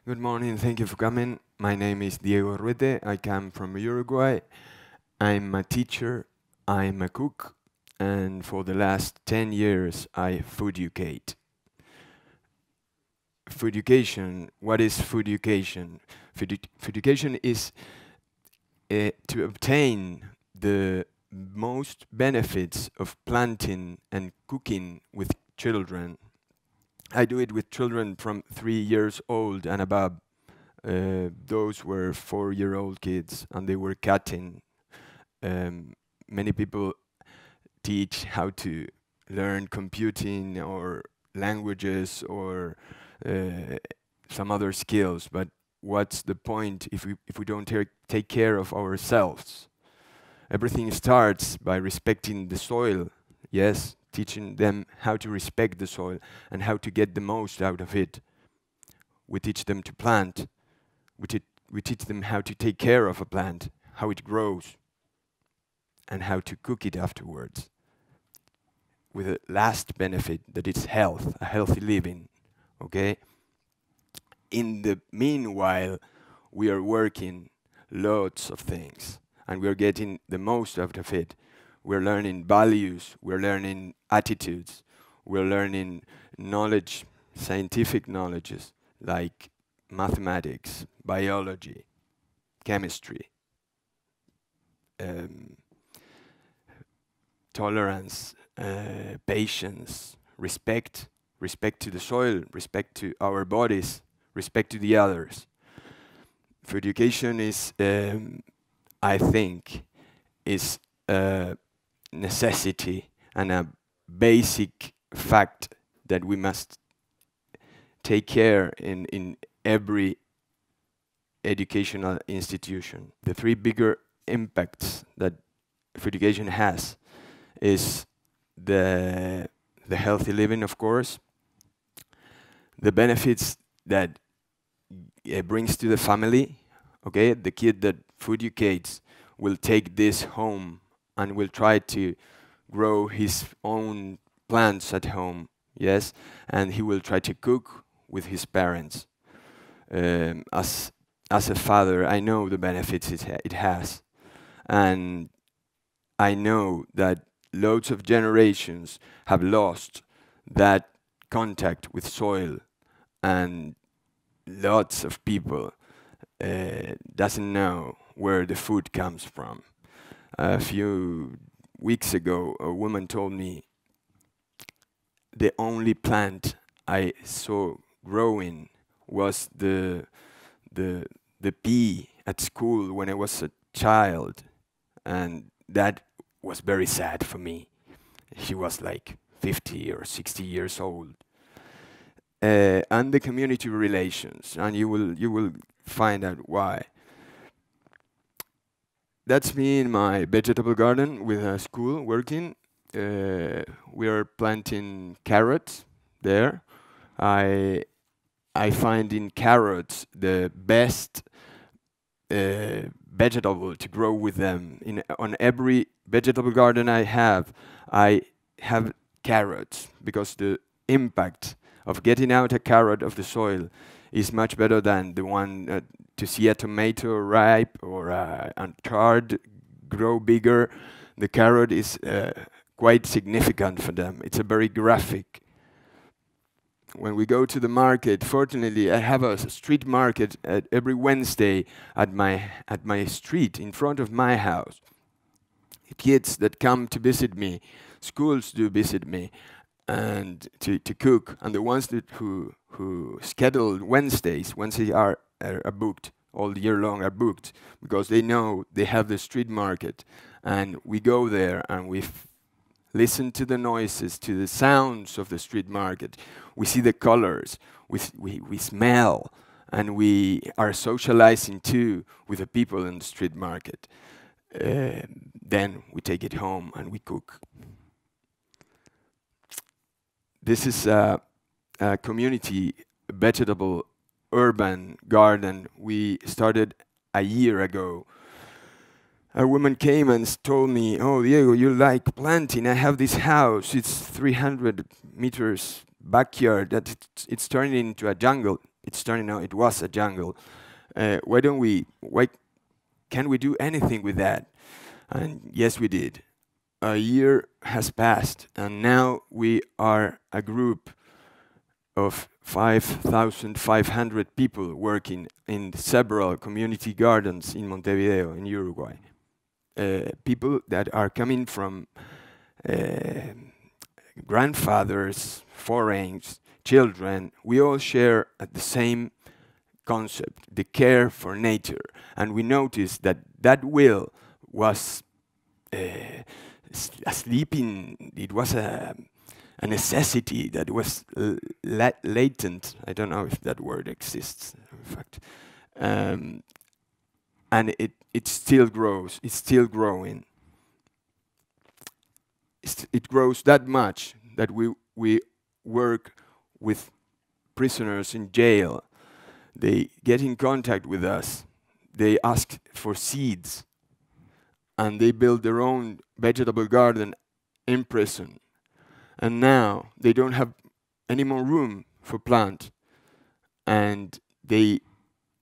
Good morning, thank you for coming. My name is Diego Ruete, I come from Uruguay. I'm a teacher, I'm a cook, and for the last 10 years I fooducate. Fooducation, what is fooducation? Fooducation is to obtain the most benefits of planting and cooking with children. I do it with children from 3 years old and above. Those were 4-year-old kids, and they were cutting. Many people teach how to learn computing or languages or some other skills, but what's the point if we don't take care of ourselves? Everything starts by respecting the soil, yes, teaching them how to respect the soil and how to get the most out of it. We teach them to plant. We teach them how to take care of a plant, how it grows, and how to cook it afterwards. With a last benefit that it's health, a healthy living, okay? In the meanwhile, we are working lots of things and we're getting the most out of it. We're learning values, we're learning attitudes, we're learning knowledge, scientific knowledges like mathematics, biology, chemistry, tolerance, patience, respect to the soil, respect to our bodies, respect to the others. Fooducation is, I think, is a necessity and a basic fact that we must take care in every educational institution. The 3 bigger impacts that fooducation has is the healthy living, of course, the benefits that it brings to the family, okay? The kid that fooducates will take this home and will try to grow his own plants at home, yes? And he will try to cook with his parents. As a father, I know the benefits it has. And I know that loads of generations have lost that contact with soil, and lots of people doesn't know where the food comes from. A few weeks ago, a woman told me the only plant I saw growing was the pea at school when I was a child, and that was very sad for me. She was like 50 or 60 years old. And the community relations, and you will find out why. That's me in my vegetable garden with a school working. We are planting carrots there. I find in carrots the best vegetable to grow with them. On every vegetable garden I have carrots, because the impact of getting out a carrot of the soil is much better than the one to see a tomato ripe or a tart grow bigger. The carrot is quite significant for them. It's a very graphic when we go to the market, fortunately, I have a street market every Wednesday at my street in front of my house. Kids that come to visit me, schools do visit me, and to cook. And the ones who schedule Wednesdays are booked all year long, are booked because they know they have the street market, and we go there and we listen to the noises, to the sounds of the street market. We see the colors, we smell, and we are socializing too with the people in the street market. Then we take it home and we cook. This is a community vegetable urban garden we started a year ago. A woman came and told me, "Oh, Diego, you like planting. I have this house. It's 300 meters backyard. That it's turning into a jungle. It's turning out. It was a jungle. Why can we do anything with that?" And yes, we did. A year has passed, and now we are a group of 5,500 people working in several community gardens in Montevideo, in Uruguay. People that are coming from grandfathers, foreigners, children. We all share the same concept, the care for nature. And we noticed that that will was sleeping, it was a necessity that was latent. I don't know if that word exists, in fact. And it still grows, it's still growing. It grows that much that we work with prisoners in jail. They get in contact with us. They ask for seeds, and they build their own vegetable garden in prison. And now they don't have any more room for plant. And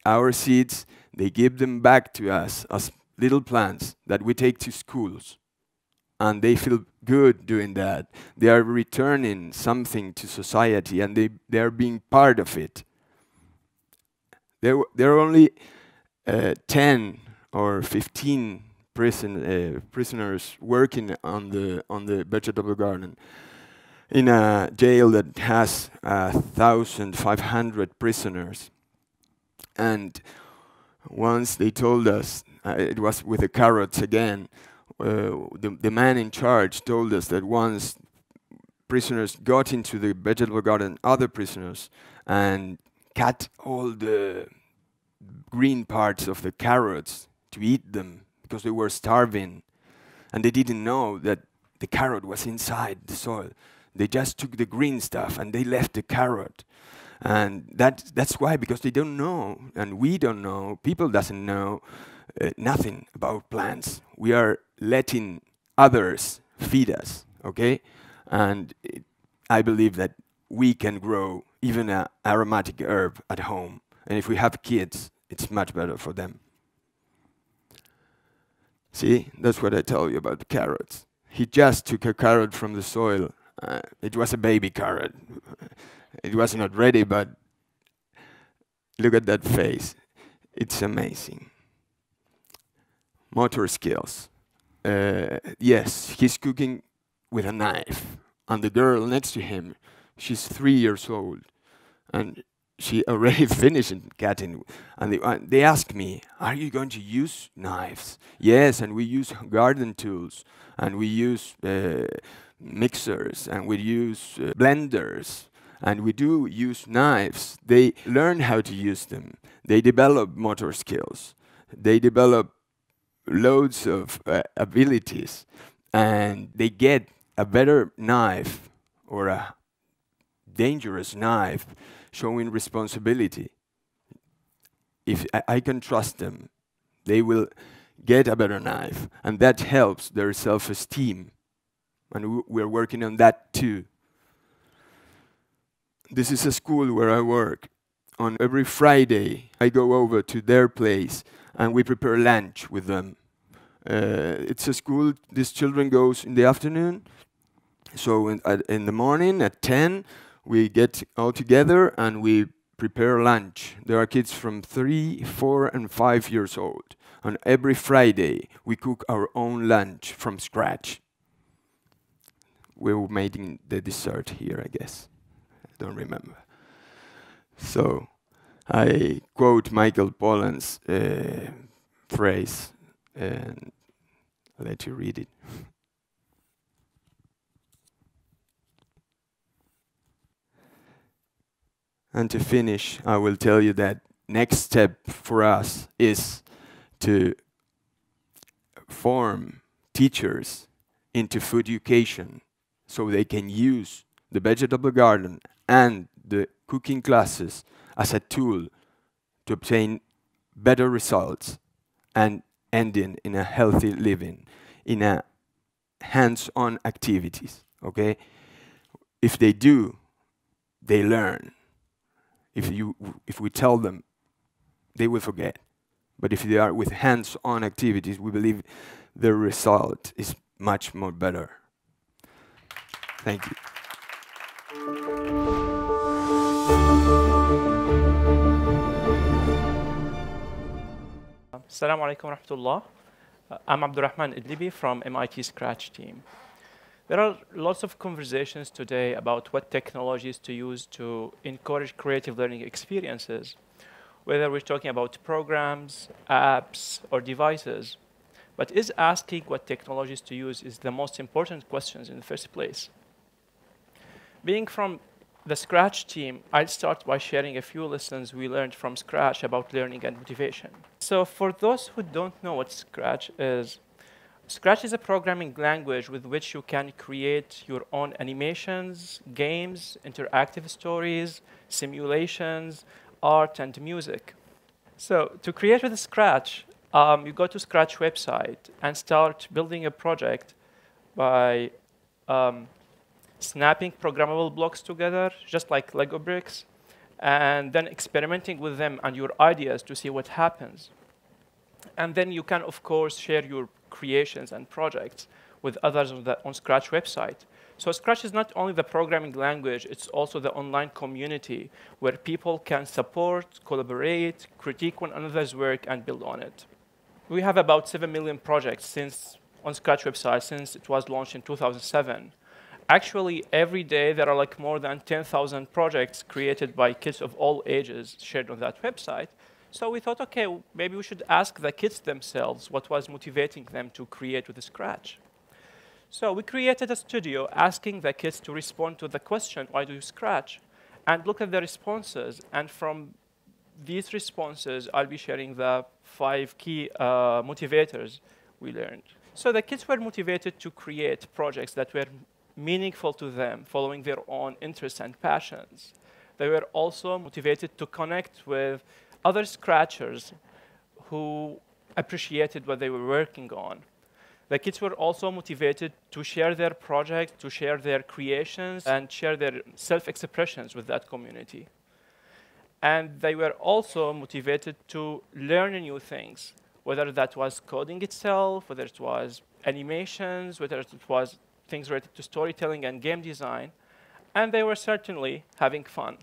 our seeds, they give them back to us as little plants that we take to schools. And they feel good doing that. They are returning something to society, and they are being part of it. There are only 10 or 15 prisoners working on the vegetable garden in a jail that has 1,500 prisoners. And once they told us, it was with the carrots again, the man in charge told us that once prisoners got into the vegetable garden, other prisoners, and cut all the green parts of the carrots to eat them because they were starving, and they didn't know that the carrot was inside the soil. They just took the green stuff and they left the carrot. And that's why, because they don't know, and we don't know, people doesn't know nothing about plants. We are letting others feed us, okay? And I believe that we can grow even an aromatic herb at home. And if we have kids, it's much better for them. See, that's what I tell you about the carrots. He just took a carrot from the soil. It was a baby carrot. It was not ready, but look at that face. It's amazing. Motor skills. Yes, he's cooking with a knife. And the girl next to him, she's 3 years old. And she already finished cutting. And they ask me, "Are you going to use knives?" Yes, and we use garden tools. And we use mixers. And we use blenders. And we do use knives. They learn how to use them. They develop motor skills. They develop loads of abilities. And they get a better knife or a dangerous knife showing responsibility. If I can trust them, they will get a better knife. And that helps their self-esteem. And we're working on that too. This is a school where I work. On every Friday, I go over to their place and we prepare lunch with them. It's a school, these children goes in the afternoon. So in the morning at 10, we get all together and we prepare lunch. There are kids from 3, 4, and 5 years old. And every Friday, we cook our own lunch from scratch. We're making the dessert here, I guess. I don't remember. So I quote Michael Pollan's phrase, and I'll let you read it. And to finish, I will tell you that next step for us is to form teachers into Fooducation so they can use the vegetable garden and the cooking classes as a tool to obtain better results and ending in a healthy living, in a hands-on activities, okay? If they do, they learn. If we tell them, they will forget. But if they are with hands-on activities, we believe the result is much more better. Thank you. Assalamu alaikum wa rahmatullah. I'm Abdulrahman Idlbi from MIT Scratch team. There are lots of conversations today about what technologies to use to encourage creative learning experiences, whether we're talking about programs, apps, or devices. But is asking what technologies to use is the most important questions in the first place? Being from the Scratch team, I'll start by sharing a few lessons we learned from Scratch about learning and motivation. So for those who don't know what Scratch is a programming language with which you can create your own animations, games, interactive stories, simulations, art, and music. So to create with Scratch, you go to Scratch website and start building a project by snapping programmable blocks together, just like Lego bricks, and then experimenting with them and your ideas to see what happens. And then you can, of course, share your creations and projects with others on Scratch website. So Scratch is not only the programming language, it's also the online community where people can support, collaborate, critique one another's work, and build on it. We have about 7 million projects on Scratch website since it was launched in 2007. Actually, every day there are like more than 10,000 projects created by kids of all ages shared on that website. So we thought, okay, maybe we should ask the kids themselves what was motivating them to create with Scratch. So we created a studio asking the kids to respond to the question, why do you Scratch? And look at the responses. And from these responses, I'll be sharing the 5 key motivators we learned. So the kids were motivated to create projects that were meaningful to them, following their own interests and passions. They were also motivated to connect with other Scratchers who appreciated what they were working on. The kids were also motivated to share their projects, to share their creations, and share their self-expressions with that community. And they were also motivated to learn new things, whether that was coding itself, whether it was animations, whether it was things related to storytelling and game design. And they were certainly having fun.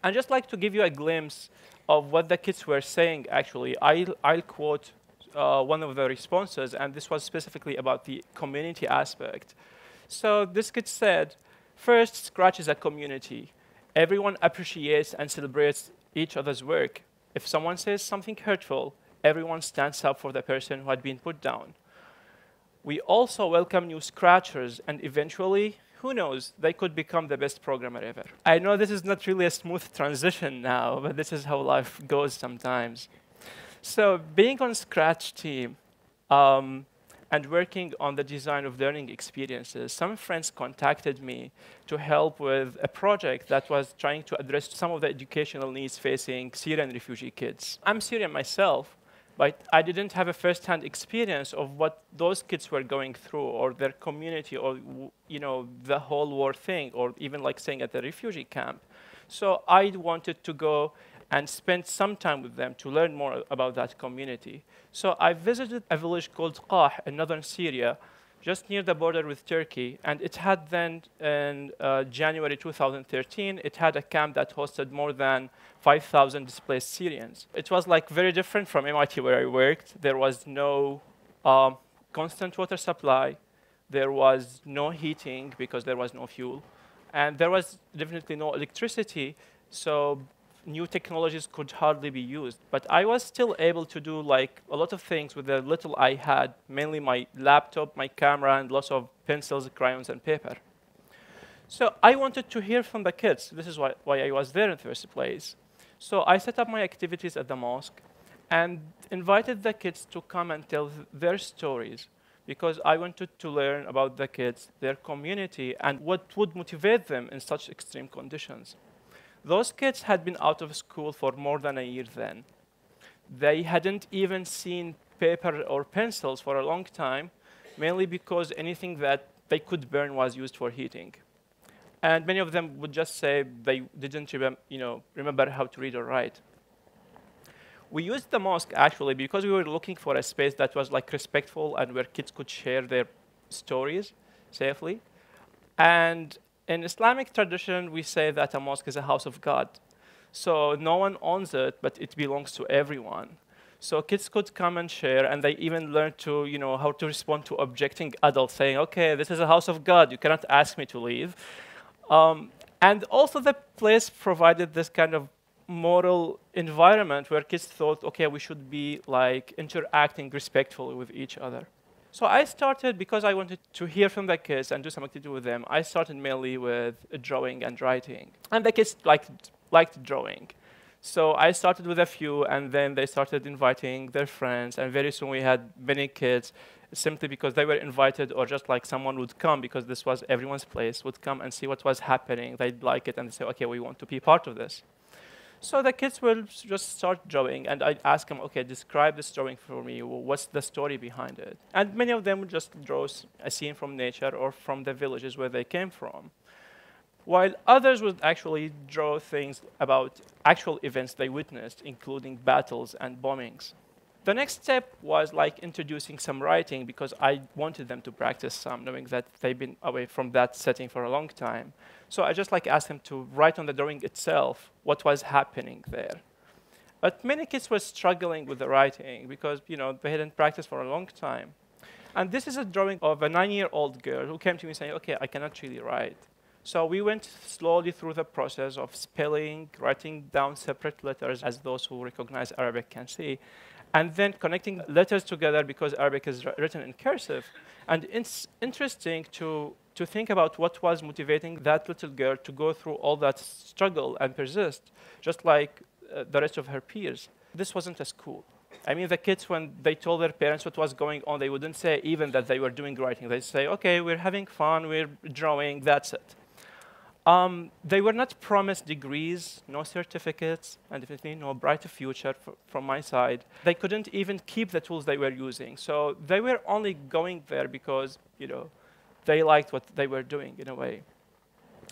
And just like to give you a glimpse of what the kids were saying, actually, I'll quote one of the responses, and this was specifically about the community aspect. So this kid said, first, Scratch is a community. Everyone appreciates and celebrates each other's work. If someone says something hurtful, everyone stands up for the person who had been put down. We also welcome new Scratchers, and eventually, who knows, they could become the best programmer ever. I know this is not really a smooth transition now, but this is how life goes sometimes. So being on Scratch team and working on the design of learning experiences, some friends contacted me to help with a project that was trying to address some of the educational needs facing Syrian refugee kids. I'm Syrian myself, but I didn't have a first-hand experience of what those kids were going through, or their community, or the whole war thing, or even like staying at the refugee camp. So I wanted to go and spend some time with them to learn more about that community. So I visited a village called Qah in northern Syria just near the border with Turkey. And it had then, in January 2013, it had a camp that hosted more than 5,000 displaced Syrians. It was like very different from MIT where I worked. There was no constant water supply. There was no heating because there was no fuel. And there was definitely no electricity. So new technologies could hardly be used. But I was still able to do like a lot of things with the little I had, mainly my laptop, my camera, and lots of pencils, crayons, and paper. So I wanted to hear from the kids. This is why I was there in the first place. So I set up my activities at the mosque and invited the kids to come and tell their stories, because I wanted to learn about the kids, their community, and what would motivate them in such extreme conditions. Those kids had been out of school for more than a year then. They hadn't even seen paper or pencils for a long time, mainly because anything that they could burn was used for heating. And many of them would just say they didn't remember how to read or write. We used the mosque, actually, because we were looking for a space that was like respectful and where kids could share their stories safely. And in Islamic tradition, we say that a mosque is a house of God. So no one owns it, but it belongs to everyone. So kids could come and share, and they even learned to, how to respond to objecting adults, saying, okay, this is a house of God, you cannot ask me to leave. And also the place provided this kind of moral environment where kids thought, okay, we should be like interacting respectfully with each other. So I started, because I wanted to hear from the kids and do some activity with them, I started mainly with drawing and writing. And the kids liked drawing. So I started with a few, and then they started inviting their friends, and very soon we had many kids, simply because they were invited, or just like someone would come, because this was everyone's place, would come and see what was happening. They'd like it, and they'd say, okay, we want to be part of this. So the kids will just start drawing, and I'd ask them, okay, describe this drawing for me. What's the story behind it? And many of them would just draw a scene from nature or from the villages where they came from, while others would actually draw things about actual events they witnessed, including battles and bombings. The next step was like introducing some writing, because I wanted them to practice some, knowing that they've been away from that setting for a long time. So I just asked them to write on the drawing itself what was happening there. But many kids were struggling with the writing because they hadn't practiced for a long time. And this is a drawing of a 9-year-old girl who came to me saying, okay, I cannot really write. So we went slowly through the process of spelling, writing down separate letters, as those who recognize Arabic can see, and then connecting letters together, because Arabic is written in cursive. And it's interesting to think about what was motivating that little girl to go through all that struggle and persist, just like the rest of her peers. This wasn't a school. I mean, the kids, when they told their parents what was going on, they wouldn't say even that they were doing writing. They'd say, okay, we're having fun, we're drawing, that's it. They were not promised degrees, no certificates, and definitely no brighter future from my side. They couldn't even keep the tools they were using. So they were only going there because, they liked what they were doing in a way.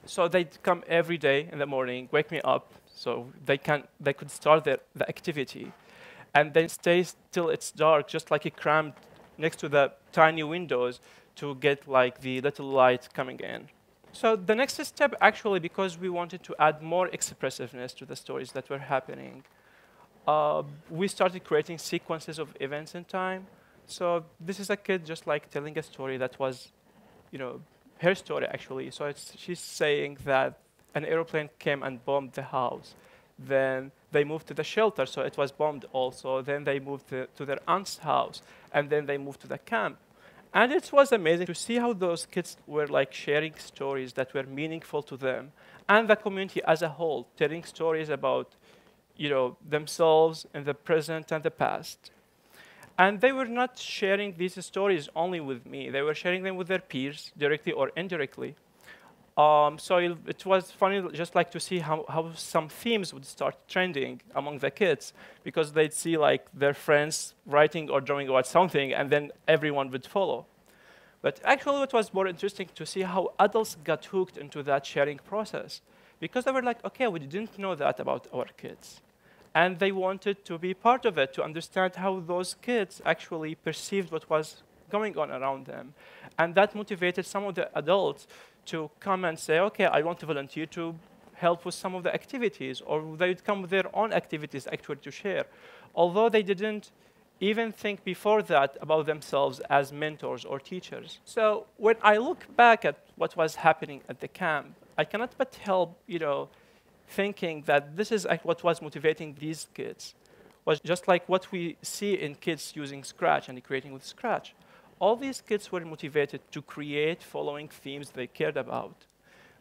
So they'd come every day in the morning, wake me up, so they could start the activity, and then stay till it's dark, just like crammed next to the tiny windows to get like the little light coming in. So the next step, actually, because we wanted to add more expressiveness to the stories that were happening, we started creating sequences of events in time. So this is a kid just like telling a story that was, her story actually. So she's saying that an airplane came and bombed the house. Then they moved to the shelter, so it was bombed also. Then they moved to their aunt's house, and then they moved to the camp. And it was amazing to see how those kids were like sharing stories that were meaningful to them and the community as a whole, telling stories about, themselves in the present and the past. And they were not sharing these stories only with me. They were sharing them with their peers, directly or indirectly. So it was funny just like to see how some themes would start trending among the kids, because they'd see like their friends writing or drawing about something, and then everyone would follow. But actually what was more interesting to see how adults got hooked into that sharing process, because they were like, okay, we didn't know that about our kids. And they wanted to be part of it, to understand how those kids actually perceived what was going on around them. And that motivated some of the adults to come and say, OK, I want to volunteer to help with some of the activities, or they would come with their own activities actually to share, although they didn't even think before that about themselves as mentors or teachers. So when I look back at what was happening at the camp, I cannot but help, thinking that this is what was motivating these kids, was just like what we see in kids using Scratch and creating with Scratch. All these kids were motivated to create following themes they cared about.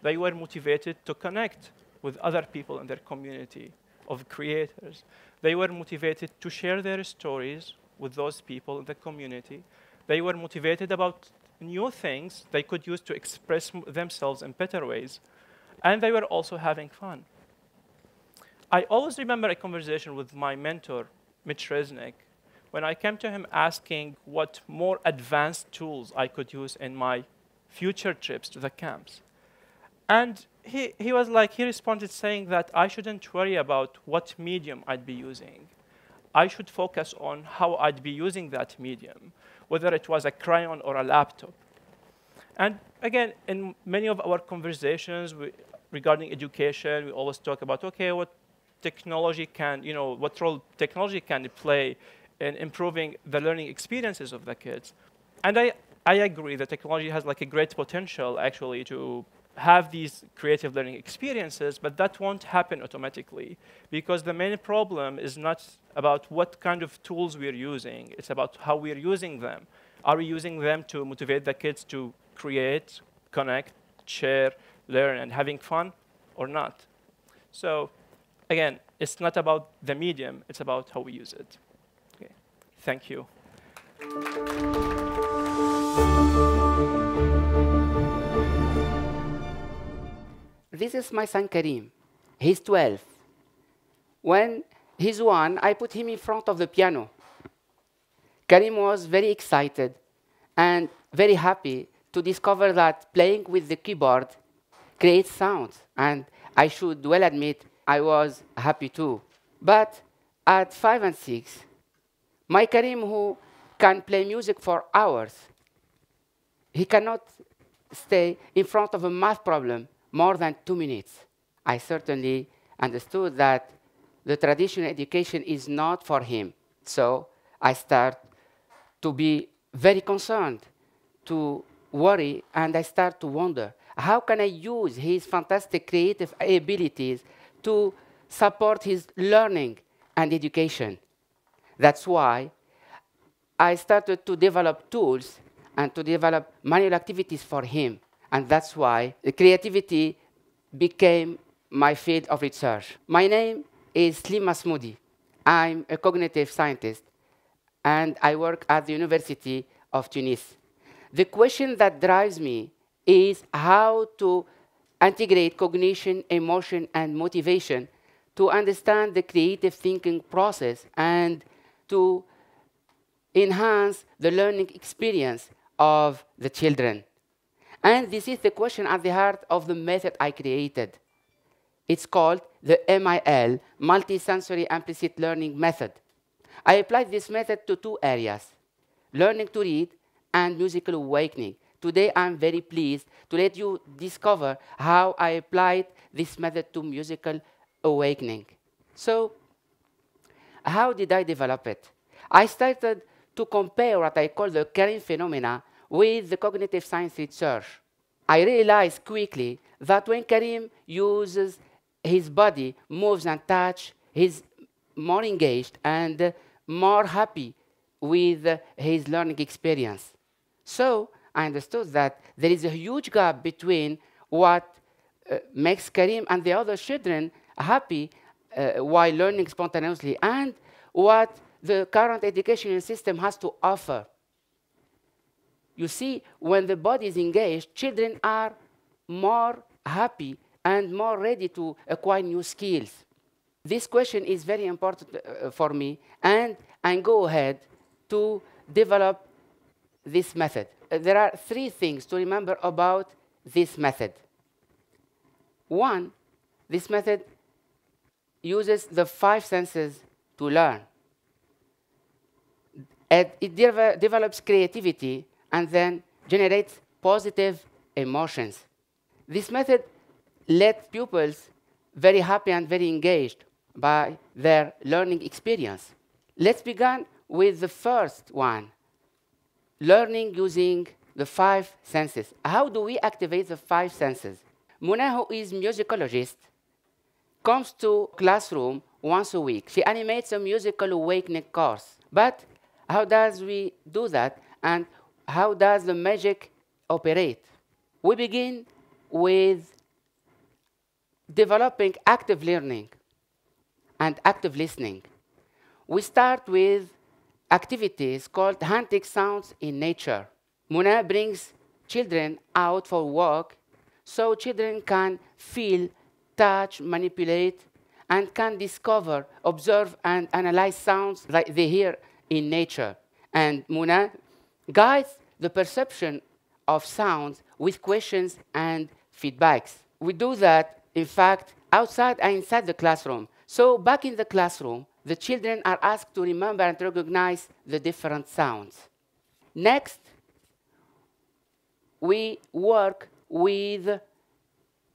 They were motivated to connect with other people in their community of creators. They were motivated to share their stories with those people in the community. They were motivated about new things they could use to express themselves in better ways. And they were also having fun. I always remember a conversation with my mentor, Mitch Resnick, when I came to him asking what more advanced tools I could use in my future trips to the camps. And he responded saying that I shouldn't worry about what medium I'd be using. I should focus on how I'd be using that medium, whether it was a crayon or a laptop. And again, in many of our conversations regarding education, we always talk about, OK, what technology can, what role technology can play in improving the learning experiences of the kids. And I agree that technology has like a great potential, actually, to have these creative learning experiences, but that won't happen automatically, because the main problem is not about what kind of tools we're using. It's about how we're using them. Are we using them to motivate the kids to create, connect, share, learn, and having fun, or not? So again, it's not about the medium. It's about how we use it. Okay. Thank you. This is my son Karim. He's 12. When he's 1, I put him in front of the piano. Karim was very excited and very happy to discover that playing with the keyboard creates sounds. And I should well admit, I was happy too. But at 5 and 6, my Karim, who can play music for hours, he cannot stay in front of a math problem more than 2 minutes. I certainly understood that the traditional education is not for him. So I start to be very concerned, to worry, and I start to wonder, how can I use his fantastic creative abilities to support his learning and education? That's why I started to develop tools and to develop manual activities for him. And that's why the creativity became my field of research. My name is Masmoudi. I'm a cognitive scientist, and I work at the University of Tunis. The question that drives me is how to integrate cognition, emotion, and motivation to understand the creative thinking process and to enhance the learning experience of the children. And this is the question at the heart of the method I created. It's called the MIL, Multisensory Implicit Learning Method. I applied this method to 2 areas, learning to read and musical awakening. Today, I'm very pleased to let you discover how I applied this method to musical awakening. So, how did I develop it? I started to compare what I call the Karim phenomena with the cognitive science research. I realized quickly that when Karim uses his body, moves and touch, he's more engaged and more happy with his learning experience. So I understood that there is a huge gap between what makes Karim and the other children happy while learning spontaneously and what the current educational system has to offer. You see, when the body is engaged, children are more happy and more ready to acquire new skills. This question is very important for me, and I go ahead to develop this method. There are 3 things to remember about this method. 1, this method uses the 5 senses to learn. It develops creativity and then generates positive emotions. This method lets pupils very happy and very engaged by their learning experience. Let's begin with the first one, learning using the 5 senses. How do we activate the 5 senses? Muna, who is musicologist, comes to classroom once a week. She animates a musical awakening course. But how does we do that, and how does the magic operate? We begin with developing active learning and active listening. We start with activities called hunting sounds in nature. Muna brings children out for a walk so children can feel, touch, manipulate, and can discover, observe, and analyze sounds that they hear in nature. And Muna guides the perception of sounds with questions and feedbacks. We do that, in fact, outside and inside the classroom. So back in the classroom, the children are asked to remember and recognize the different sounds. Next, we work with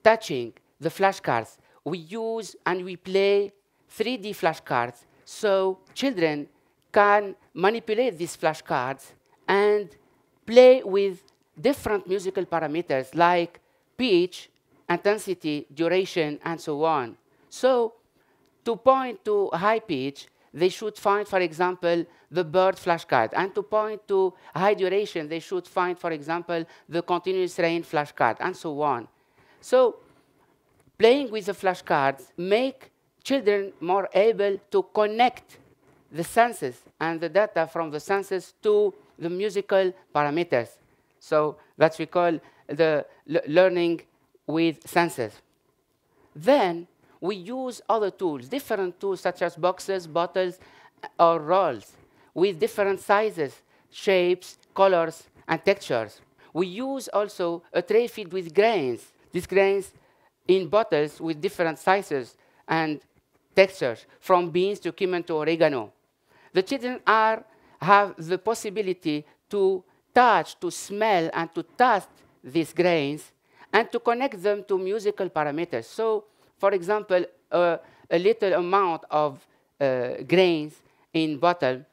touching the flashcards. We use and we play 3D flashcards so children can manipulate these flashcards and play with different musical parameters like pitch, intensity, duration, and so on. So to point to high pitch, they should find, for example, the bird flashcard. And to point to high duration, they should find, for example, the continuous rain flashcard, and so on. So playing with the flashcards make children more able to connect the senses and the data from the senses to the musical parameters. So that's we call the learning with senses. Then we use other tools, different tools such as boxes, bottles, or rolls with different sizes, shapes, colors, and textures. We use also a tray filled with grains. These grains in bottles with different sizes and textures, from beans to cumin to oregano. The children have the possibility to touch, to smell, and to taste these grains, and to connect them to musical parameters. So, for example, a little amount of grains in bottle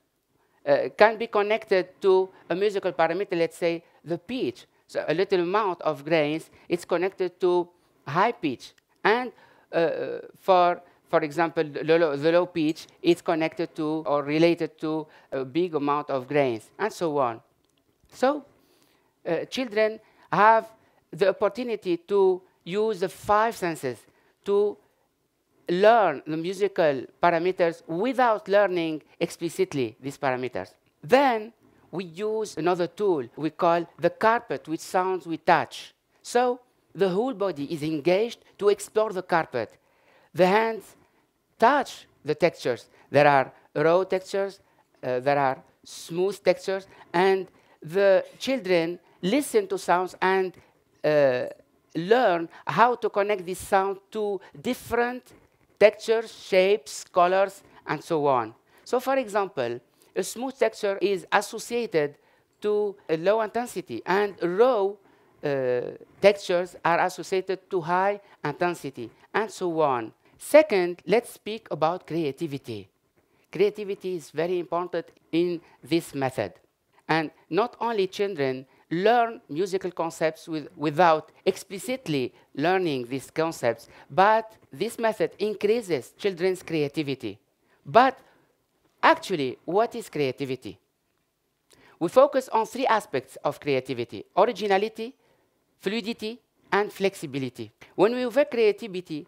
can be connected to a musical parameter, let's say the pitch. So a little amount of grains is connected to high pitch. And for example, the low pitch is connected to or related to a big amount of grains, and so on. So children have the opportunity to use the 5 senses to learn the musical parameters without learning explicitly these parameters. Then we use another tool we call the carpet, which sounds we touch. So the whole body is engaged to explore the carpet. The hands touch the textures. There are raw textures, there are smooth textures, and the children listen to sounds and learn how to connect this sound to different textures, shapes, colors, and so on. So for example, a smooth texture is associated to a low intensity, and raw textures are associated to high intensity, and so on. Second, let's speak about creativity. Creativity is very important in this method. And not only children learn musical concepts without explicitly learning these concepts, but this method increases children's creativity. But actually, what is creativity? We focus on 3 aspects of creativity: originality, fluidity, and flexibility. When we evoke creativity,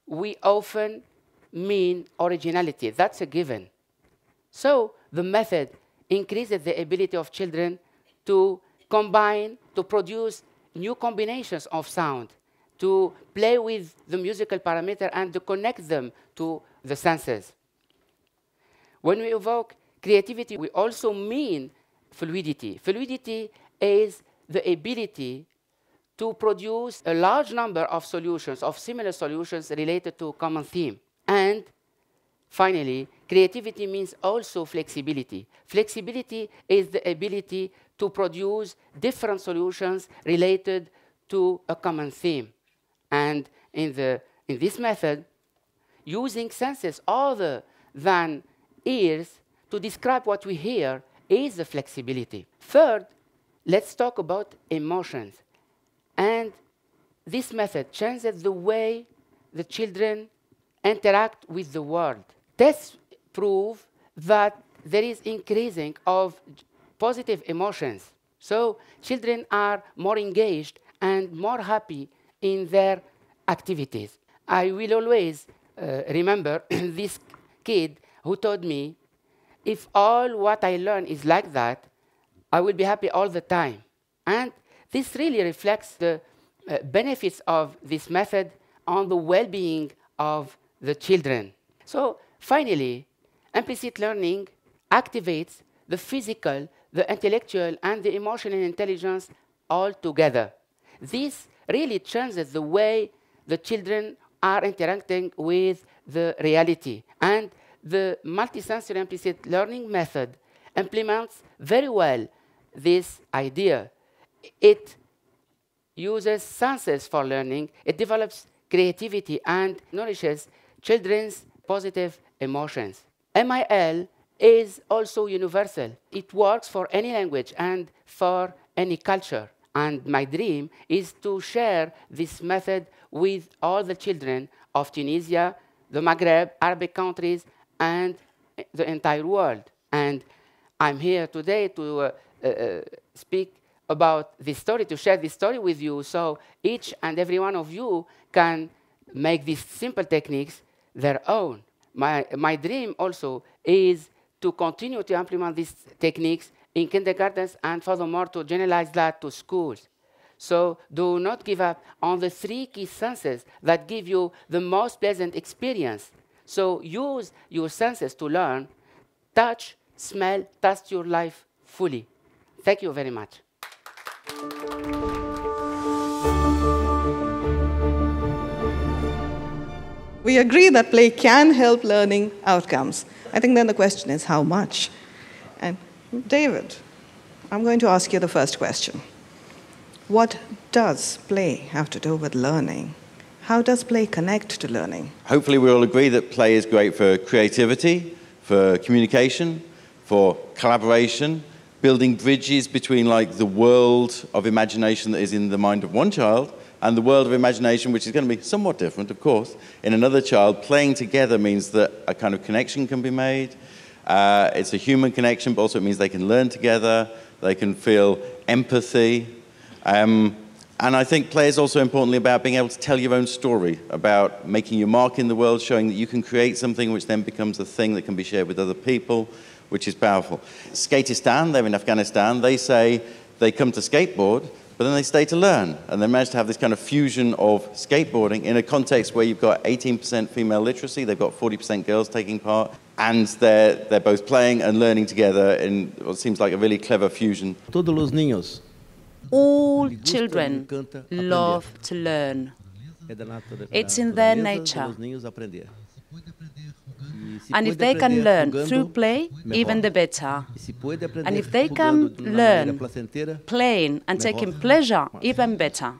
we often mean originality. That's a given. So the method increases the ability of children to combine, to produce new combinations of sound, to play with the musical parameter and to connect them to the senses. When we evoke creativity, we also mean fluidity. Fluidity is the ability to produce a large number of solutions, of similar solutions related to a common theme. And finally, creativity means also flexibility. Flexibility is the ability to produce different solutions related to a common theme. And in this method, using senses other than ears to describe what we hear is the flexibility. Third, let's talk about emotions. And this method changes the way the children interact with the world. Tests prove that there is increasing of positive emotions. So children are more engaged and more happy in their activities. I will always remember this kid who told me, if all what I learn is like that, I will be happy all the time. And this really reflects the benefits of this method on the well-being of the children. So finally, implicit learning activates the physical, the intellectual, and the emotional intelligence all together. This really changes the way the children are interacting with the reality. And the multisensory implicit learning method implements very well this idea. It uses senses for learning, it develops creativity, and nourishes children's positive emotions. MIL is also universal. It works for any language and for any culture. And my dream is to share this method with all the children of Tunisia, the Maghreb, Arabic countries, and the entire world. And I'm here today to speak about this story, to share this story with you, so each and every one of you can make these simple techniques their own. My dream also is to continue to implement these techniques in kindergartens and furthermore to generalize that to schools. So do not give up on the 3 key senses that give you the most pleasant experience. So use your senses to learn. Touch, smell, taste your life fully. Thank you very much. We agree that play can help learning outcomes. I think then the question is how much? And David, I'm going to ask you the first question. What does play have to do with learning? How does play connect to learning? Hopefully we all agree that play is great for creativity, for communication, for collaboration, building bridges between like the world of imagination that is in the mind of one child and the world of imagination, which is going to be somewhat different, of course, in another child. Playing together means that a kind of connection can be made. It's a human connection, but also it means they can learn together, they can feel empathy. And I think play is also importantly about being able to tell your own story, about making your mark in the world, showing that you can create something which then becomes a thing that can be shared with other people, which is powerful. Skatistan, they're in Afghanistan, they say they come to skateboard, but then they stay to learn. And they manage to have this kind of fusion of skateboarding in a context where you've got 18% female literacy, they've got 40% girls taking part, and they're both playing and learning together in what seems like a really clever fusion. Todos os niños. All children love to learn. It's in their nature. And if they can learn through play, even the better. And if they can learn playing and taking pleasure, even better.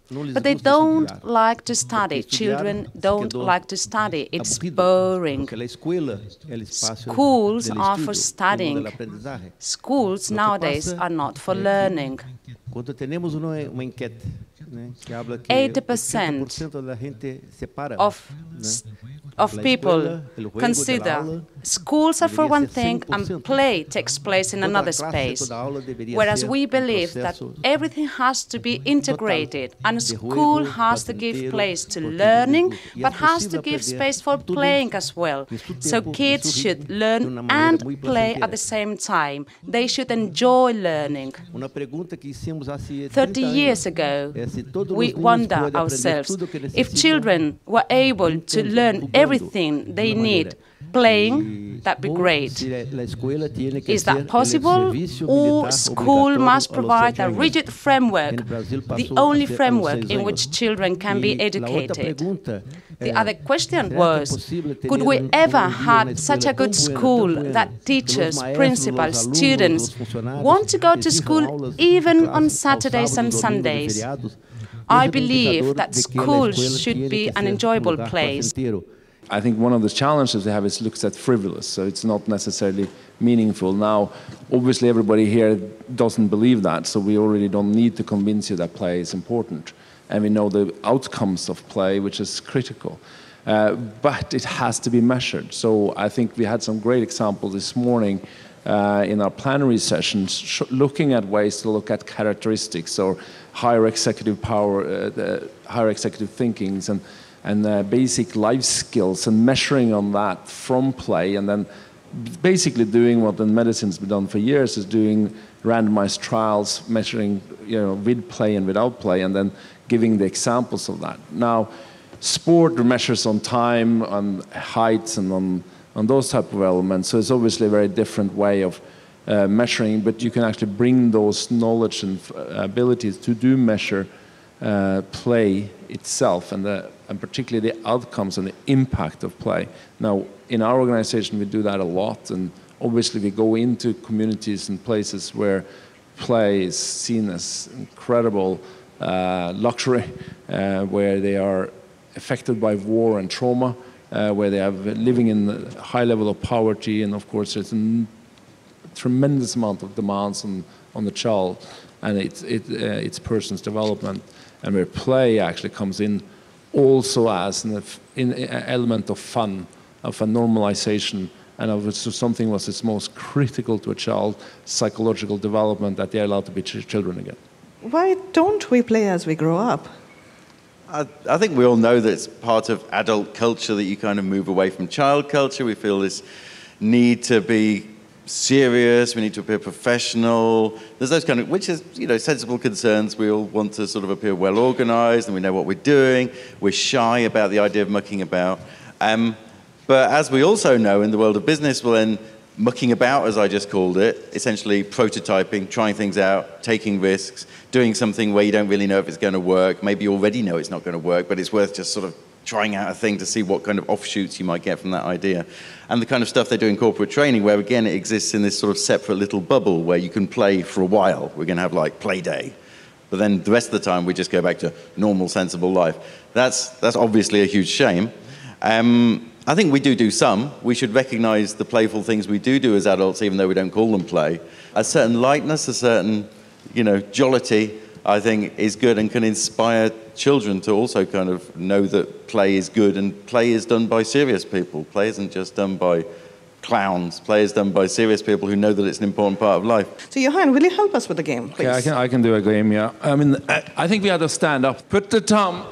But they don't like to study. Children don't like to study. It's boring. Schools are for studying. Schools nowadays are not for learning. 80% of people consider schools are for one thing and play takes place in another space, whereas we believe that everything has to be integrated and school has to give place to learning but has to give space for playing as well. So kids should learn and play at the same time. They should enjoy learning. 30 years ago, we wonder ourselves if children were able to learn everything they need playing, that'd be great. Is that possible? Or school must provide a rigid framework, the only framework in which children can be educated? The other question was, could we ever have such a good school that teachers, principals, students want to go to school even on Saturdays and Sundays? I believe that schools should be an enjoyable place. I think one of the challenges they have is looks at frivolous, so it's not necessarily meaningful. Now, obviously everybody here doesn't believe that, so we already don't need to convince you that play is important. And we know the outcomes of play, which is critical. But it has to be measured. So I think we had some great examples this morning in our plenary sessions, looking at ways to look at characteristics or higher executive power, higher executive thinkings, and basic life skills, and measuring on that from play, and then basically doing what in medicine's been done for years, is doing randomized trials, measuring, with play and without play, and then giving the examples of that. Now, sport measures on time, on heights, and on those type of elements, so it's obviously a very different way of measuring, but you can actually bring those knowledge and abilities to do measure play itself, and particularly the outcomes and the impact of play. Now, in our organization, we do that a lot, and obviously we go into communities and places where play is seen as incredible luxury, where they are affected by war and trauma, where they have living in a high level of poverty, and of course there's a tremendous amount of demands on the child and its person's development, and where play actually comes in also as an element of fun, of a normalization, and of something was its most critical to a child's psychological development, that they're allowed to be children again. Why don't we play as we grow up? I think we all know that it's part of adult culture that you kind of move away from child culture. We feel this need to be serious, we need to appear professional. There's those kind of, which is, sensible concerns. We all want to sort of appear well organized and we know what we're doing. We're shy about the idea of mucking about. But as we also know in the world of business, well then, mucking about, as I just called it, essentially prototyping, trying things out, taking risks, doing something where you don't really know if it's going to work. Maybe you already know it's not going to work, but it's worth just sort of trying out a thing to see what kind of offshoots you might get from that idea. And the kind of stuff they do in corporate training, where again it exists in this sort of separate little bubble where you can play for a while. We're going to have like play day. But then the rest of the time we just go back to normal, sensible life. That's obviously a huge shame. I think we do some. We should recognize the playful things we do as adults, even though we don't call them play. A certain lightness, a certain, jollity, I think, is good and can inspire children to also kind of know that play is good, and play is done by serious people. Play isn't just done by clowns. Play is done by serious people who know that it's an important part of life. So, Johan, will you help us with the game, please? Okay, I can do a game, yeah. I think we have to stand up. Put the thumb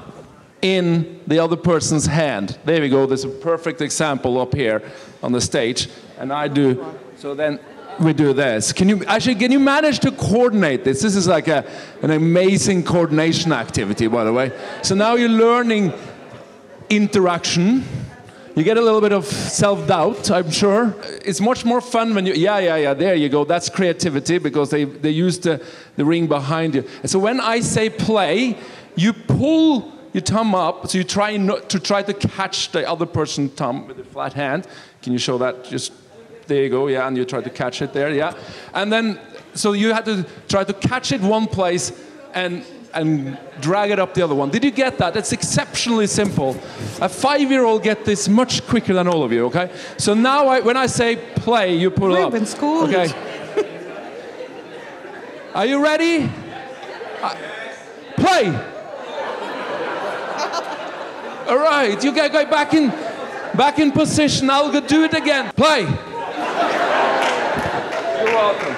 in the other person's hand. There we go. There's a perfect example up here on the stage. And I do. So then we do this. Can you manage to coordinate this? This is like an amazing coordination activity, by the way. So now you're learning interaction. You get a little bit of self-doubt, I'm sure. It's much more fun when you, there you go. That's creativity, because they use the ring behind you. And so when I say play, you pull your thumb up, so you try to catch the other person's thumb with a flat hand. Can you show that? Just there you go, yeah, and you try to catch it there, yeah. And then, so you had to try to catch it one place and drag it up the other one. Did you get that? It's exceptionally simple. A 5-year-old get this much quicker than all of you, okay? So now when I say play, you pull it up. We've been schooled. Okay. Are you ready? Play! All right, you get back in position. I'll go do it again. Play. You're welcome.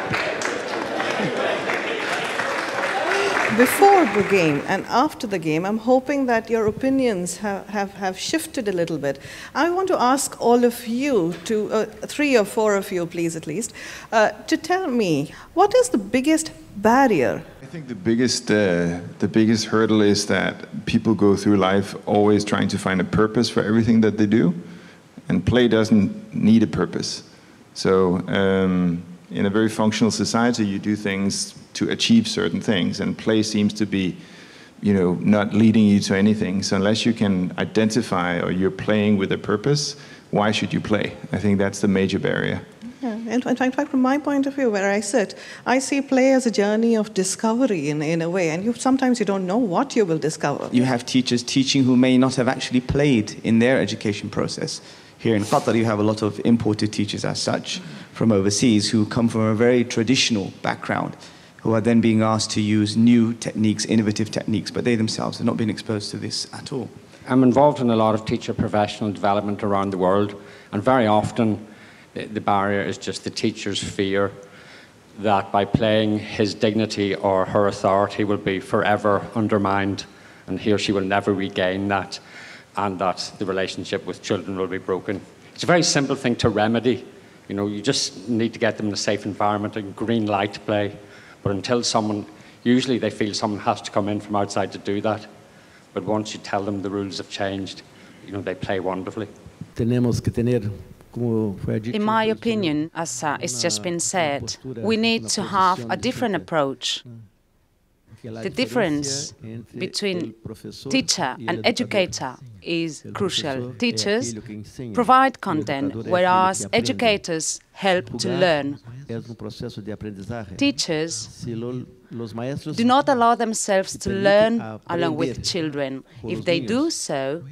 Before the game and after the game, I'm hoping that your opinions have shifted a little bit. I want to ask all of you, 3 or 4 of you, please, at least, to tell me, what is the biggest barrier? I think the biggest hurdle is that people go through life always trying to find a purpose for everything that they do, and play doesn't need a purpose. So in a very functional society, you do things to achieve certain things, and play seems to be, not leading you to anything. So unless you can identify or you're playing with a purpose, why should you play? I think that's the major barrier. Yeah. In fact, from my point of view, where I sit, I see play as a journey of discovery in a way, and sometimes you don't know what you will discover. You have teachers teaching who may not have actually played in their education process. Here in Qatar, you have a lot of imported teachers as such from overseas who come from a very traditional background, who are then being asked to use new techniques, innovative techniques, but they themselves have not been exposed to this at all. I'm involved in a lot of teacher professional development around the world, and very often the barrier is just the teacher's fear that by playing, his dignity or her authority will be forever undermined, and he or she will never regain that, and that the relationship with children will be broken. It's a very simple thing to remedy. You just need to get them in a safe environment and green light play. But until usually they feel someone has to come in from outside to do that. But once you tell them the rules have changed, they play wonderfully. In my opinion, as it's just been said, we need to have a different approach. The difference between teacher and educator is crucial. Teachers provide content, whereas educators help to learn. Teachers do not allow themselves to learn along with children. If they do so,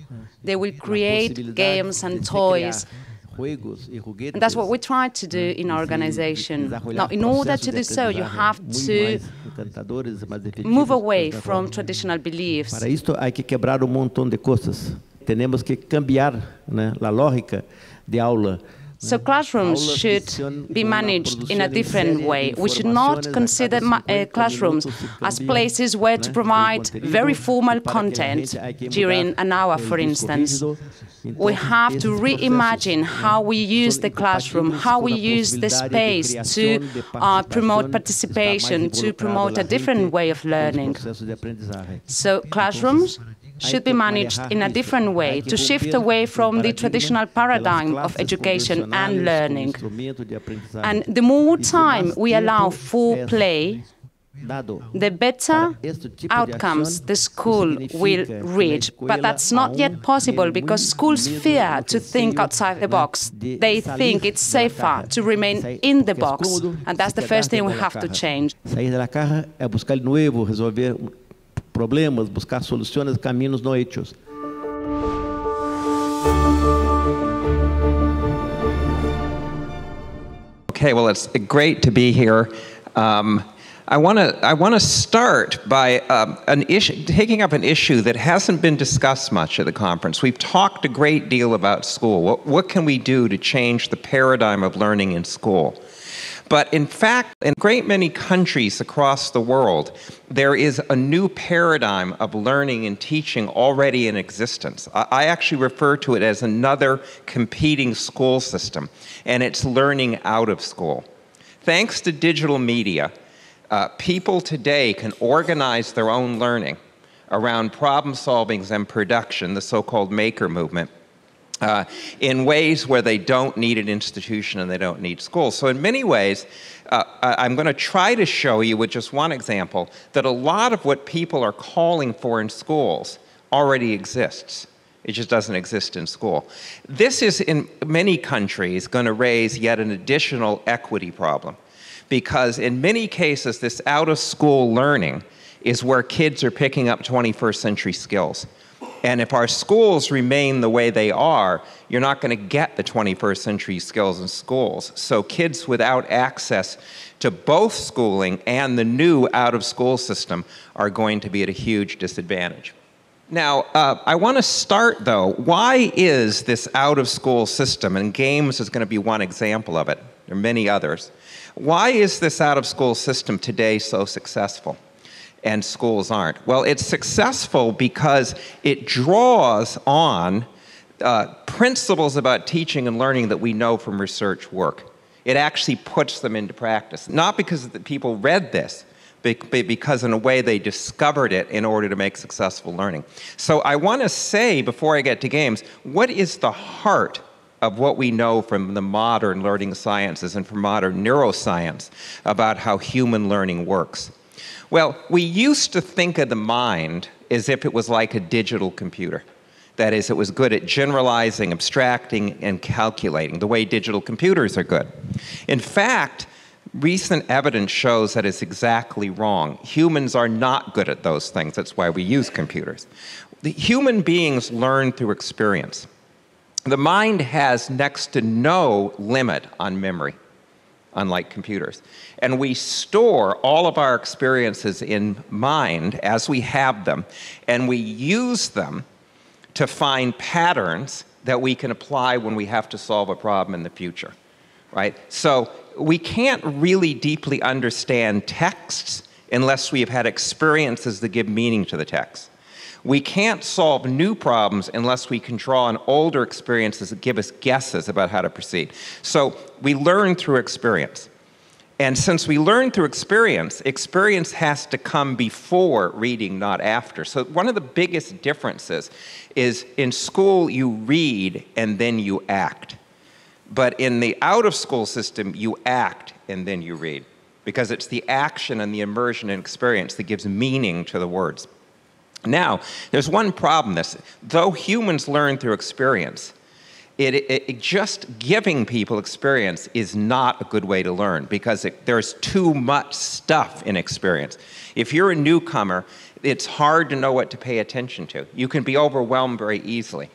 they will create games and toys. And that's what we try to do in our organization. Now, in order to do so, you have to move away from traditional beliefs. Para isto hay que quebrar montón de cosas. Tenemos que cambiar la lógica de aula. So classrooms should be managed in a different way. We should not consider classrooms as places where to provide very formal content during an hour, for instance. We have to reimagine how we use the classroom, how we use the space to promote participation, to promote a different way of learning. So classrooms should be managed in a different way, to shift away from the traditional paradigm of education and learning. And the more time we allow for play, the better outcomes the school will reach. But that's not yet possible because schools fear to think outside the box. They think it's safer to remain in the box. And that's the first thing we have to change. Sair da caja é buscar novo, resolver problemas, buscar soluções, caminhos não hechos. Okay, well, it's great to be here. I want to start by taking up an issue that hasn't been discussed much at the conference. We've talked a great deal about school. What can we do to change the paradigm of learning in school? But in fact, in a great many countries across the world, there is a new paradigm of learning and teaching already in existence. I actually refer to it as another competing school system, and it's learning out of school. Thanks to digital media, people today can organize their own learning around problem solving and production, the so-called maker movement, in ways where they don't need an institution and they don't need schools. So in many ways, I'm going to try to show you with just one example that a lot of what people are calling for in schools already exists. It just doesn't exist in school. This is, in many countries, going to raise yet an additional equity problem, because in many cases, this out-of-school learning is where kids are picking up 21st century skills. And if our schools remain the way they are, you're not going to get the 21st century skills in schools. So kids without access to both schooling and the new out-of-school system are going to be at a huge disadvantage. Now, I want to start, though, why is this out-of-school system, and games is going to be one example of it, there are many others, why is this out-of-school system today so successful? And schools aren't? Well, it's successful because it draws on principles about teaching and learning that we know from research work. It actually puts them into practice, not because the people read this, but because in a way they discovered it in order to make successful learning. So I want to say, before I get to games, what is the heart of what we know from the modern learning sciences and from modern neuroscience about how human learning works? Well, we used to think of the mind as if it was like a digital computer. That is, it was good at generalizing, abstracting, and calculating, the way digital computers are good. In fact, recent evidence shows that it's exactly wrong. Humans are not good at those things. That's why we use computers. The human beings learn through experience. The mind has next to no limit on memory, unlike computers. And we store all of our experiences in mind as we have them, and we use them to find patterns that we can apply when we have to solve a problem in the future, right? So we can't really deeply understand texts unless we have had experiences that give meaning to the text. We can't solve new problems unless we can draw on older experiences that give us guesses about how to proceed. So we learn through experience. And since we learn through experience, experience has to come before reading, not after. So one of the biggest differences is in school you read and then you act. But in the out-of-school system, you act and then you read. Because it's the action and the immersion and experience that gives meaning to the words. Now, there's one problem. Though humans learn through experience, just giving people experience is not a good way to learn because there's too much stuff in experience. If you're a newcomer, it's hard to know what to pay attention to. You can be overwhelmed very easily.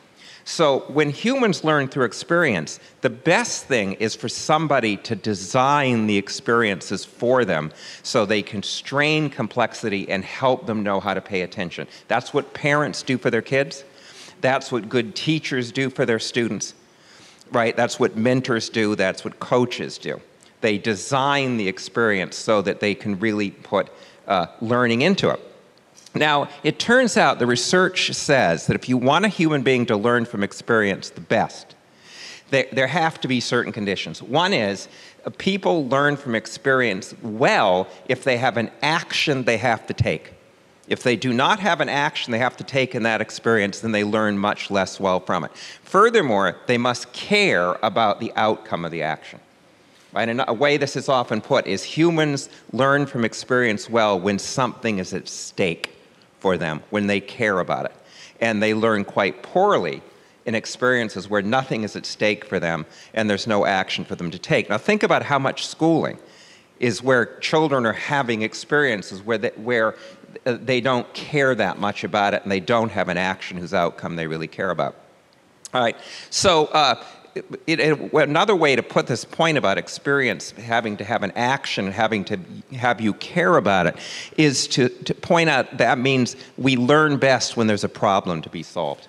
So when humans learn through experience, the best thing is for somebody to design the experiences for them so they can strain complexity and help them know how to pay attention. That's what parents do for their kids. That's what good teachers do for their students, right? That's what mentors do. That's what coaches do. They design the experience so that they can really put learning into it. Now, it turns out the research says that if you want a human being to learn from experience the best, there have to be certain conditions. One is people learn from experience well if they have an action they have to take. If they do not have an action they have to take in that experience, then they learn much less well from it. Furthermore, they must care about the outcome of the action. Right? And a way this is often put is humans learn from experience well when something is at stake for them, when they care about it. And they learn quite poorly in experiences where nothing is at stake for them and there's no action for them to take. Now think about how much schooling is where children are having experiences where they don't care that much about it and they don't have an action whose outcome they really care about. All right, so another way to put this point about experience having to have an action and having to have you care about it is to point out that means we learn best when there's a problem to be solved.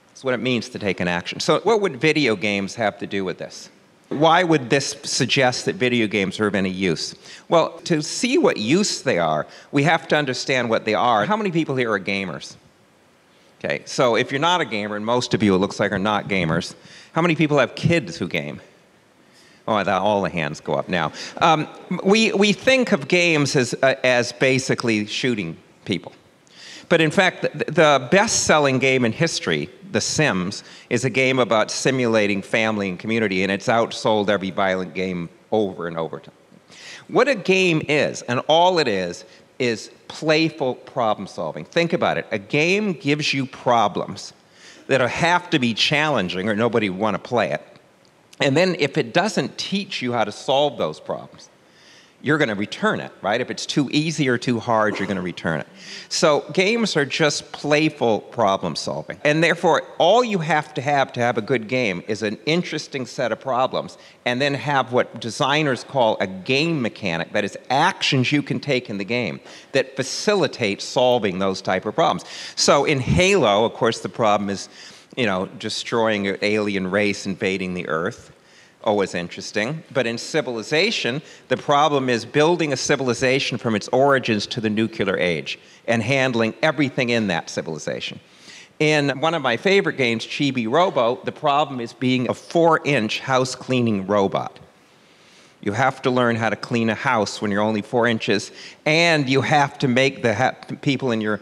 That's what it means to take an action. So what would video games have to do with this? Why would this suggest that video games are of any use? Well, to see what use they are, we have to understand what they are. How many people here are gamers? Okay, so if you're not a gamer, and most of you it looks like are not gamers, how many people have kids who game? Oh, all the hands go up now. We think of games as basically shooting people. But in fact, the best-selling game in history, The Sims, is a game about simulating family and community, and it's outsold every violent game over and over. What a game is, and all it is playful problem solving. Think about it. A game gives you problems that have to be challenging or nobody would want to play it. And then if it doesn't teach you how to solve those problems, you're going to return it, right? If it's too easy or too hard, you're going to return it. So games are just playful problem solving. And therefore, all you have to have a good game is an interesting set of problems and then have what designers call a game mechanic, that is actions you can take in the game that facilitate solving those type of problems. So in Halo, of course, the problem is, destroying an alien race invading the Earth. Always interesting. But in Civilization, the problem is building a civilization from its origins to the nuclear age and handling everything in that civilization. In one of my favorite games, Chibi Robo, the problem is being a 4-inch house cleaning robot. You have to learn how to clean a house when you're only 4 inches, and you have to make the people in your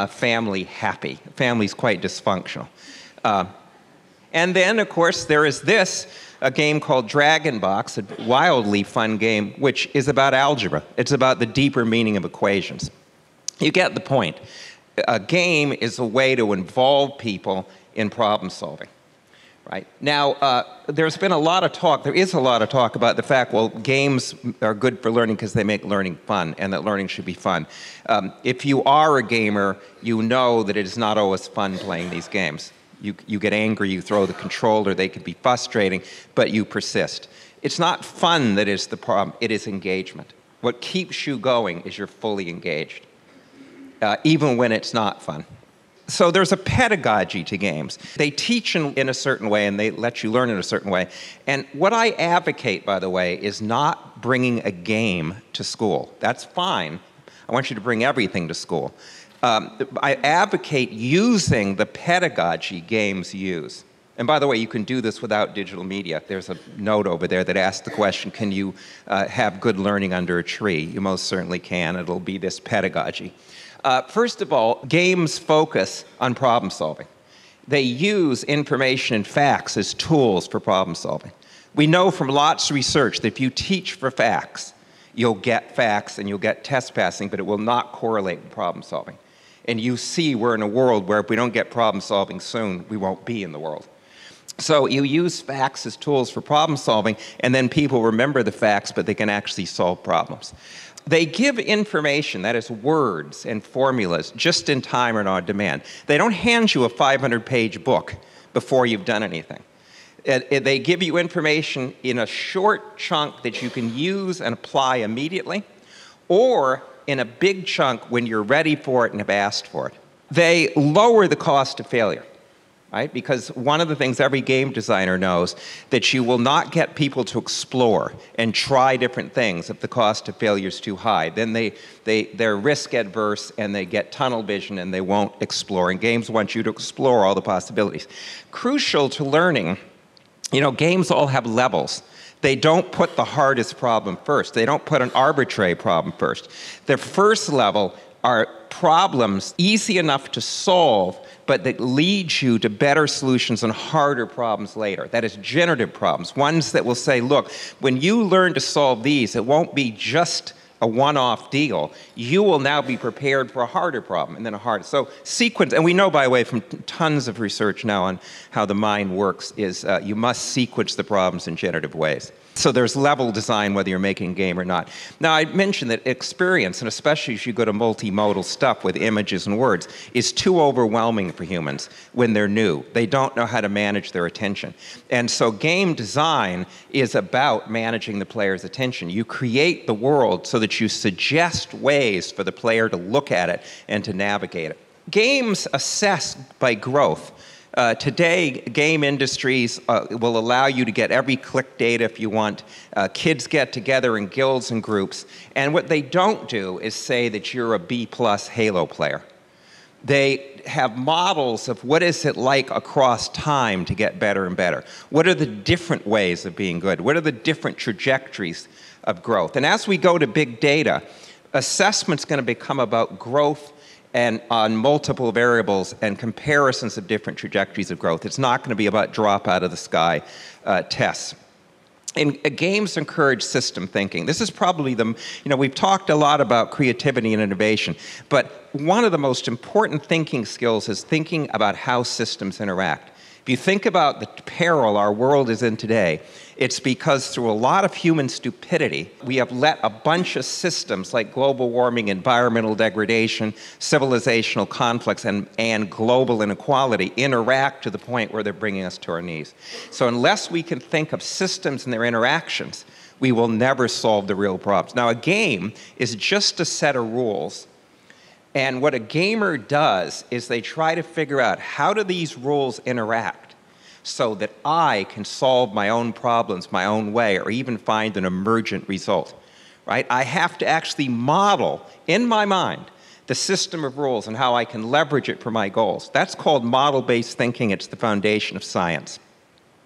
family happy. Family's quite dysfunctional. And then, of course, there is a game called Dragon Box, a wildly fun game, which is about algebra. It's about the deeper meaning of equations. You get the point. A game is a way to involve people in problem solving. Right. Now, there's been a lot of talk, there is a lot of talk about the fact, well, games are good for learning because they make learning fun, and that learning should be fun. If you are a gamer, you know that it is not always fun playing these games. You get angry, you throw the controller, they can be frustrating, but you persist. It's not fun that is the problem, it is engagement. What keeps you going is you're fully engaged, even when it's not fun. So there's a pedagogy to games. They teach in a certain way, and they let you learn in a certain way. And what I advocate, by the way, is not bringing a game to school. That's fine. I want you to bring everything to school. I advocate using the pedagogy games use. And by the way, you can do this without digital media. There's a note over there that asks the question, can you have good learning under a tree? You most certainly can. It'll be this pedagogy. First of all, games focus on problem solving. They use information and facts as tools for problem solving. We know from lots of research that if you teach for facts, you'll get facts and you'll get test passing, but it will not correlate with problem solving. And you see we're in a world where if we don't get problem solving soon, we won't be in the world. So you use facts as tools for problem solving, and then people remember the facts, but they can actually solve problems. They give information, that is words and formulas, just in time or on demand. They don't hand you a 500-page book before you've done anything. They give you information in a short chunk that you can use and apply immediately, or in a big chunk when you're ready for it and have asked for it. They lower the cost of failure. Right? Because one of the things every game designer knows, that you will not get people to explore and try different things if the cost of failure is too high. Then they're risk adverse and they get tunnel vision and they won't explore. And games want you to explore all the possibilities. Crucial to learning, you know, games all have levels. They don't put the hardest problem first. They don't put an arbitrary problem first. The first level are problems easy enough to solve, but that leads you to better solutions and harder problems later. That is generative problems, ones that will say, look, when you learn to solve these, it won't be just a one-off deal. You will now be prepared for a harder problem, and then a harder. So sequence, and we know, by the way, from tons of research now on how the mind works, is you must sequence the problems in generative ways. So there's level design whether you're making a game or not. Now, I mentioned that experience, and especially as you go to multimodal stuff with images and words, is too overwhelming for humans when they're new. They don't know how to manage their attention. And so game design is about managing the player's attention. You create the world so that you suggest ways for the player to look at it and to navigate it. Games assess by growth. Today, game industries will allow you to get every click data if you want. Kids get together in guilds and groups. And what they don't do is say that you're a B+ Halo player. They have models of what is it like across time to get better and better. What are the different ways of being good? What are the different trajectories of growth? And as we go to big data, assessment's going to become about growth and on multiple variables and comparisons of different trajectories of growth. It's not going to be about drop out of the sky tests. And games encourage system thinking. This is probably the, we've talked a lot about creativity and innovation, but one of the most important thinking skills is thinking about how systems interact. If you think about the peril our world is in today, it's because through a lot of human stupidity, we have let a bunch of systems like global warming, environmental degradation, civilizational conflicts, and global inequality interact to the point where they're bringing us to our knees. So unless we can think of systems and their interactions, we will never solve the real problems. Now, a game is just a set of rules. And what a gamer does is they try to figure out how do these rules interact so that I can solve my own problems my own way or even find an emergent result, right? I have to actually model in my mind the system of rules and how I can leverage it for my goals. That's called model-based thinking. It's the foundation of science.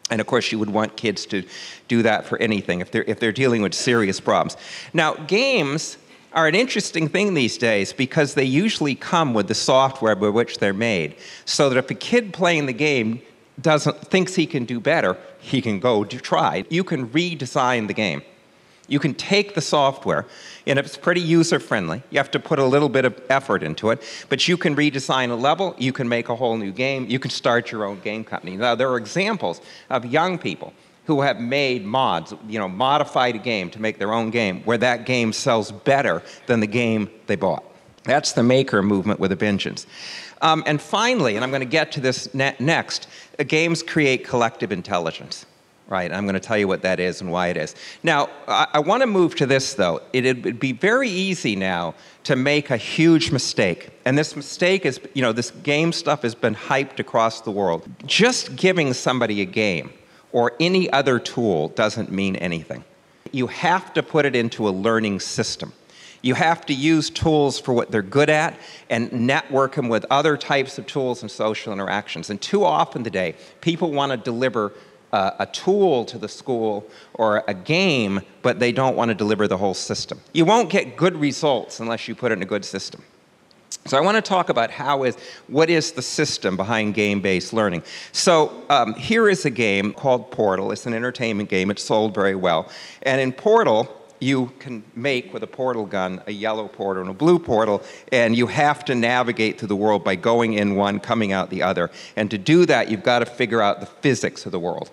And of course, you would want kids to do that for anything if they're dealing with serious problems. Now, games are an interesting thing these days because they usually come with the software by which they're made. So that if a kid playing the game thinks he can do better, he can go to try. You can redesign the game. You can take the software, and it's pretty user-friendly. You have to put a little bit of effort into it, but you can redesign a level, you can make a whole new game, you can start your own game company. Now, there are examples of young people who have made mods, modified a game to make their own game, where that game sells better than the game they bought. That's the maker movement with a vengeance. And finally, and I'm going to get to this next, games create collective intelligence. Right, I'm going to tell you what that is and why it is. Now, I want to move to this, though. It would be very easy now to make a huge mistake. And this mistake is, this game stuff has been hyped across the world. Just giving somebody a game or any other tool doesn't mean anything. You have to put it into a learning system. You have to use tools for what they're good at and network them with other types of tools and social interactions. And too often today, people want to deliver a tool to the school or a game, but they don't want to deliver the whole system. You won't get good results unless you put it in a good system. So I want to talk about what is the system behind game-based learning. So here is a game called Portal. It's an entertainment game. It's sold very well. And in Portal, you can make, with a portal gun, a yellow portal and a blue portal, and you have to navigate through the world by going in one, coming out the other. And to do that, you've got to figure out the physics of the world.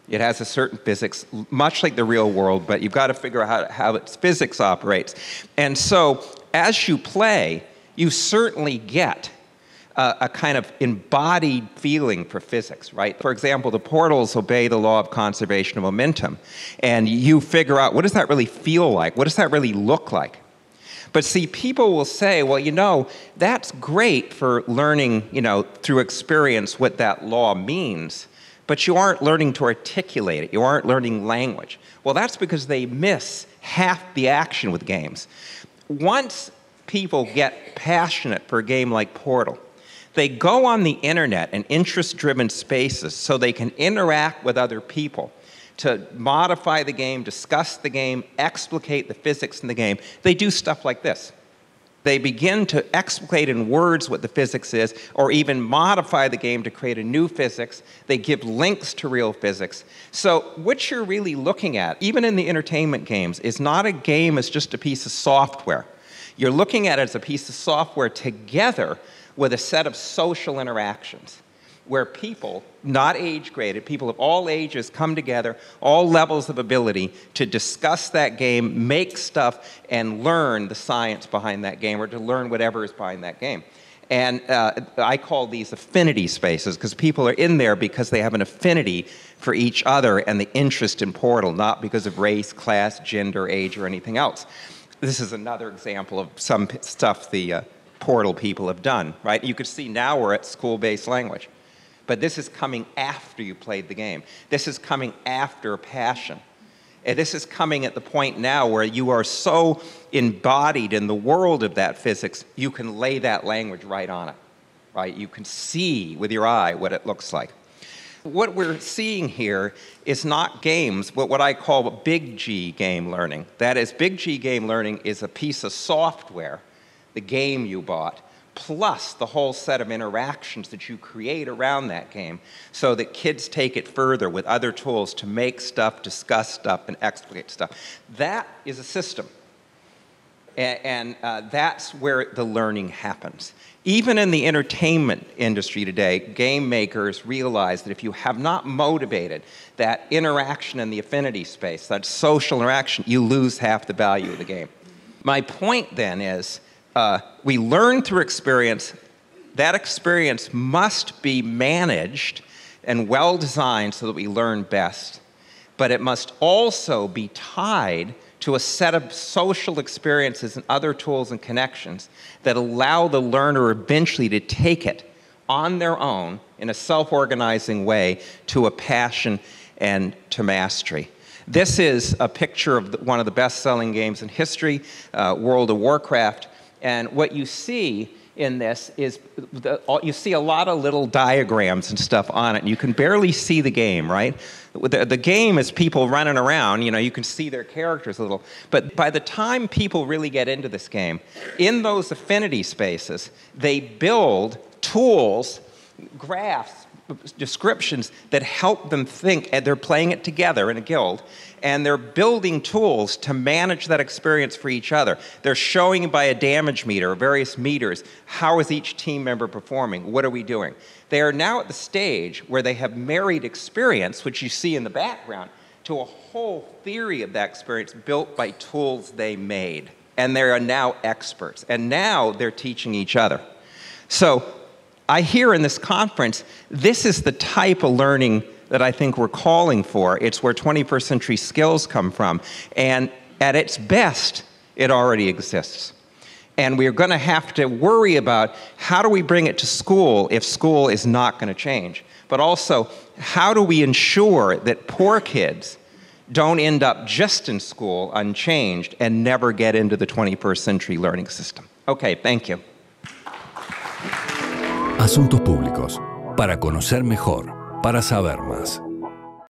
It has a certain physics, much like the real world, but you've got to figure out how its physics operates. And so, as you play, you certainly get a kind of embodied feeling for physics, right? For example, the portals obey the law of conservation of momentum, and you figure out, what does that really feel like? What does that really look like? But see, people will say, well, that's great for learning, through experience what that law means, but you aren't learning to articulate it. You aren't learning language. Well, that's because they miss half the action with games. Once people get passionate for a game like Portal, they go on the internet in interest-driven spaces so they can interact with other people to modify the game, discuss the game, explicate the physics in the game. They do stuff like this. They begin to explicate in words what the physics is, or even modify the game to create a new physics. They give links to real physics. So what you're really looking at, even in the entertainment games, is not a game as just a piece of software. You're looking at it as a piece of software together with a set of social interactions where people, not age-graded, people of all ages come together, all levels of ability, to discuss that game, make stuff, and learn the science behind that game, or to learn whatever is behind that game. And I call these affinity spaces, because people are in there because they have an affinity for each other and the interest in Portal, not because of race, class, gender, age, or anything else. This is another example of some stuff the Portal people have done, right? You could see now we're at school-based language. But this is coming after you played the game. This is coming after passion. And this is coming at the point now where you are so embodied in the world of that physics, you can lay that language right on it, right? You can see with your eye what it looks like. What we're seeing here is not games, but what I call big G game learning. That is, big G game learning is a piece of software, the game you bought, plus the whole set of interactions that you create around that game so that kids take it further with other tools to make stuff, discuss stuff, and explicate stuff. That is a system. And that's where the learning happens. Even in the entertainment industry today, game makers realize that if you have not motivated that interaction in the affinity space, that social interaction, you lose half the value of the game. My point then is, we learn through experience. That experience must be managed and well-designed so that we learn best. But it must also be tied to a set of social experiences and other tools and connections that allow the learner eventually to take it on their own in a self-organizing way to a passion and to mastery. This is a picture of one of the best-selling games in history, World of Warcraft. And what you see in this is you see a lot of little diagrams and stuff on it, and you can barely see the game, right? The game is people running around, you can see their characters a little. But by the time people really get into this game, in those affinity spaces, they build tools, graphs, descriptions that help them think, and they're playing it together in a guild, and they're building tools to manage that experience for each other. They're showing by a damage meter, various meters, how is each team member performing, what are we doing? They are now at the stage where they have married experience, which you see in the background, to a whole theory of that experience built by tools they made. And they are now experts, and now they're teaching each other. So I hear in this conference, this is the type of learning that I think we're calling for. It's where 21st century skills come from. And at its best, it already exists. And we're going to have to worry about how do we bring it to school if school is not going to change. But also, how do we ensure that poor kids don't end up just in school unchanged and never get into the 21st century learning system? Okay, thank you. Asuntos Públicos, para conocer mejor, para saber más.